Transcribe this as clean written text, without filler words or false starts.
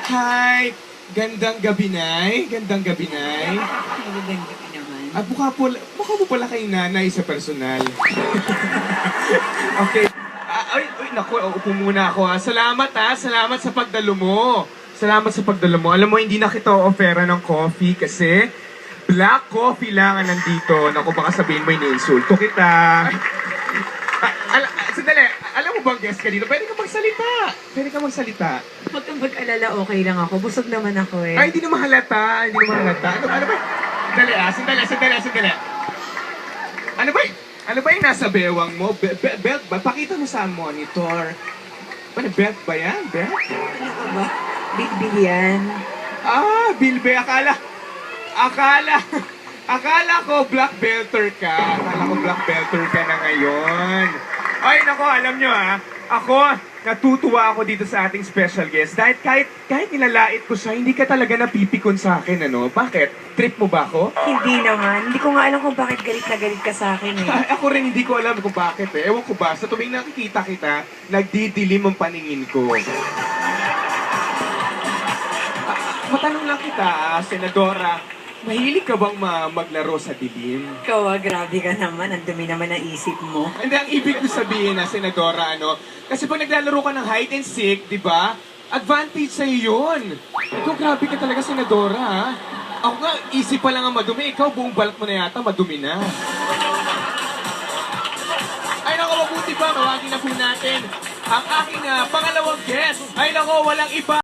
Hi! Gandang gabi, Nay. Gandang gabi, Nay. Magandang gabi naman. At mukha mo pala kay nanay sa personal. Okay. Naku, upo muna ako ha. Salamat ha. Salamat sa pagdalo mo. Salamat sa pagdalo mo. Alam mo, hindi na kita o-offera ng coffee kasi black coffee lang ang nandito. Naku, baka sabihin mo iniinsulto kita. Sandali, alam mo bang guest ka dito? Pwede ka magsalita. Pwede ka magsalita. Huwag kang mag-alala, okay lang ako. Busog naman ako eh. Ay, hindi naman halata. Hindi naman halata. Ano ba? Sandali. Ano ba yung nasa bewang mo? Belt ba? Pakita mo sa monitor. Ano, belt ba yan? Belt? Ano ka ba? Big yan. Ah, Bilbe. Akala ko black belter ka. Akala ko black belter ka na ngayon. Ay, nako, alam nyo ha. Ako, natutuwa ako dito sa ating special guest. Dahil kahit nilalait ko siya, hindi ka talaga napipikon sa akin, ano? Bakit? Trip mo ba ako? Hindi naman. Hindi ko nga alam kung bakit galit na galit ka sa akin eh. Ay, ako rin hindi ko alam kung bakit eh. Ewan ko ba, sa tuwing nakikita kita, nagdidilim ang paningin ko. Matanong lang kita, Senadora, mahilig ka bang maglaro sa dilim? Ikaw grabe ka naman. Ang dumi naman ng isip mo. Hindi, ang ibig ko sabihin na, Senadora, ano, kasi pag naglalaro ka ng hide and seek, di ba, advantage sa'yo yun. Ikaw, grabe ka talaga, Senadora, ha? Ako nga, isip pa lang ang madumi. Ikaw, buong balat mo na yata, madumi na. Ay, naku, mabuti pa, mawagin na po natin ang aking pangalawang guest. Ay, naku, walang iba.